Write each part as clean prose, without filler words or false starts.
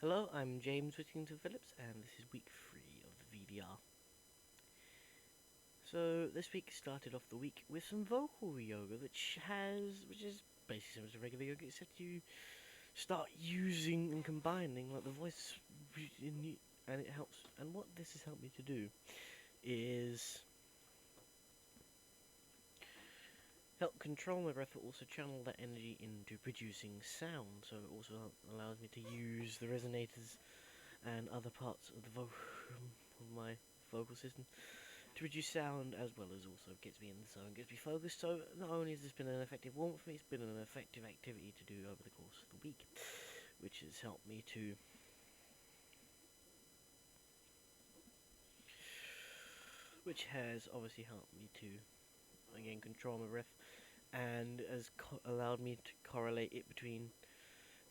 Hello, I'm James Whittington-Phillips, and this is week 3 of the VDR. So this week started off the week with some vocal yoga, which is basically similar to regular yoga, except you start using and combining like the voice, and it helps. And what this has helped me to do is help control my breath, but also channel that energy into producing sound. So it also allows me to use the resonators and other parts of the of my vocal system to produce sound, as well as also gets me in the zone, gets me focused. So not only has this been an effective warm for me, it's been an effective activity to do over the course of the week, which has helped me to which has obviously helped me to again control my breath, and has allowed me to correlate it between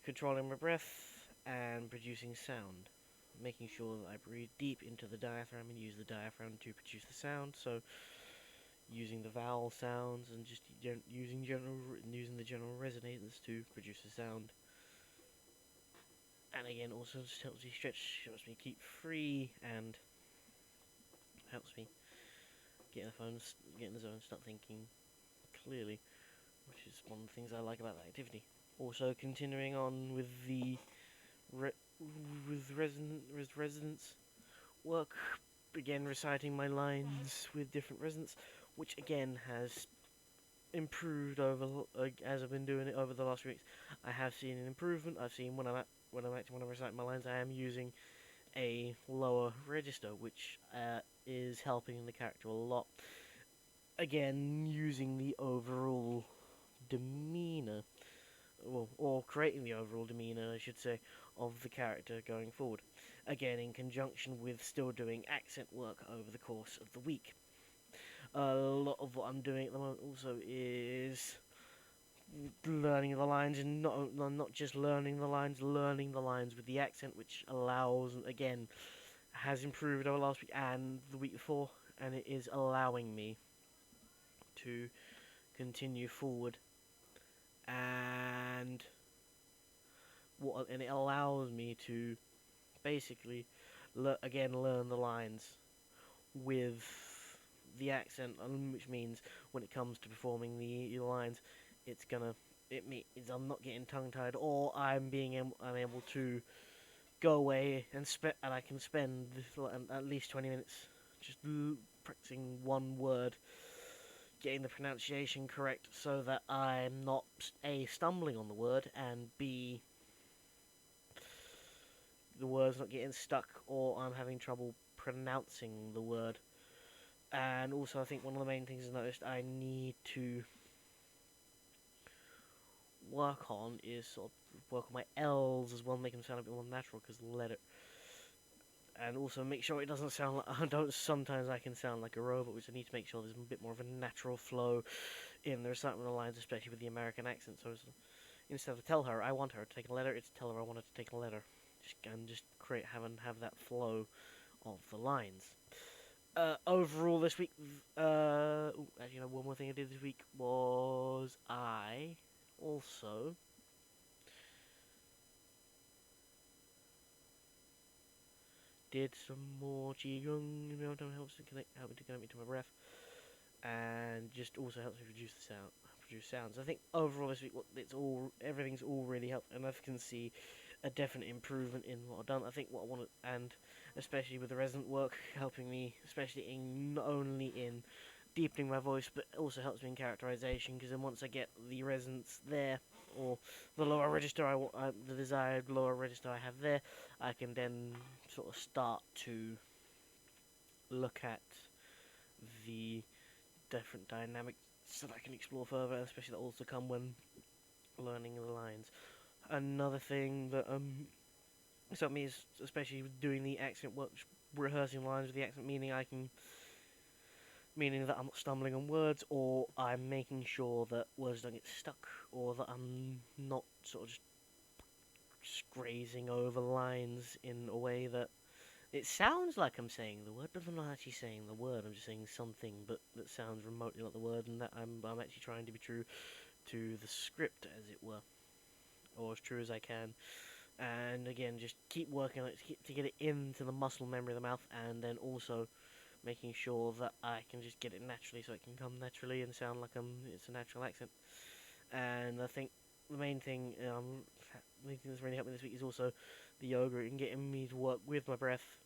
controlling my breath and producing sound, making sure that I breathe deep into the diaphragm and use the diaphragm to produce the sound. So using the vowel sounds and just using the general resonators to produce the sound. And again, also just helps me stretch, helps me keep free, and helps me get in the phone, get in the zone, start thinking clearly, which is one of the things I like about that activity. Also, continuing on with the with resonance work, again reciting my lines with different resonance, which again has improved over as I've been doing it over the last weeks. I have seen an improvement. I've seen when I recite my lines, I am using a lower register, which is helping the character a lot. Again, using the overall demeanor, or creating the overall demeanor, I should say, of the character going forward. Again, in conjunction with still doing accent work over the course of the week. A lot of what I'm doing at the moment also is learning the lines, and not just learning the lines with the accent, which allows, again, has improved over last week and the week before, and it is allowing me to continue forward, and it allows me to basically learn the lines with the accent, which means when it comes to performing the lines, it's gonna it means I'm not getting tongue tied, or I'm able to go away and I can spend at least 20 minutes just practicing one word, getting the pronunciation correct, so that I'm not A, stumbling on the word, and B, the word's not getting stuck, or I'm having trouble pronouncing the word. And also, I think one of the main things I noticed I need to work on is sort of work on my L's as well, make them sound a bit more natural, because the letter. And also make sure it doesn't sound like I don't. Sometimes I can sound like a robot, which I need to make sure there's a bit more of a natural flow in the recitement of the lines, especially with the American accent. So instead of tell her I want her to take a letter, it's tell her I want her to take a letter. Just have that flow of the lines. Overall this week, one more thing I did this week was I also did some more qigong. Helps help me to connect me to my breath, and just also helps me produce sounds. I think overall this week, everything's all really helped, and I can see a definite improvement in what I've done. I think what I want to, and especially with the resonant work, helping me, especially in not only in deepening my voice, but also helps me in characterization. Because then once I get the resonance there, or the lower register the desired lower register I have there, I can then sort of start to look at the different dynamics that I can explore further, especially that also come when learning the lines. Another thing that helped me is especially doing the accent work, rehearsing lines with the accent, meaning that I'm not stumbling on words, or I'm making sure that words don't get stuck, or that I'm not sort of just grazing over lines in a way that it sounds like I'm saying the word, but I'm not actually saying the word. I'm just saying something, but that sounds remotely like the word, and that I'm actually trying to be true to the script, as it were, or as true as I can. and again, just keep working on it to get it into the muscle memory of the mouth, and then also making sure that I can just get it naturally, so it can come naturally and sound like it's a natural accent. And I think the main thing, the thing that's really helped me this week is also the yoga and getting me to work with my breath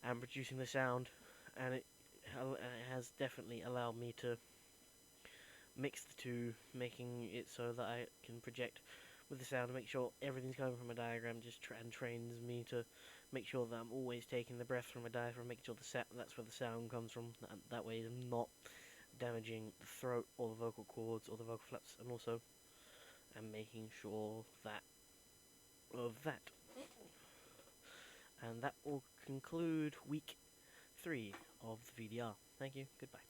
and producing the sound, and it has definitely allowed me to mix the two, making it so that I can project with the sound and make sure everything's coming from a diagram. Just trains me to make sure that I'm always taking the breath from a diaphragm, making sure that's where the sound comes from. That way, I'm not damaging the throat or the vocal cords or the vocal flaps, and also I'm making sure that of that. And that will conclude week 3 of the VDR. Thank you. Goodbye.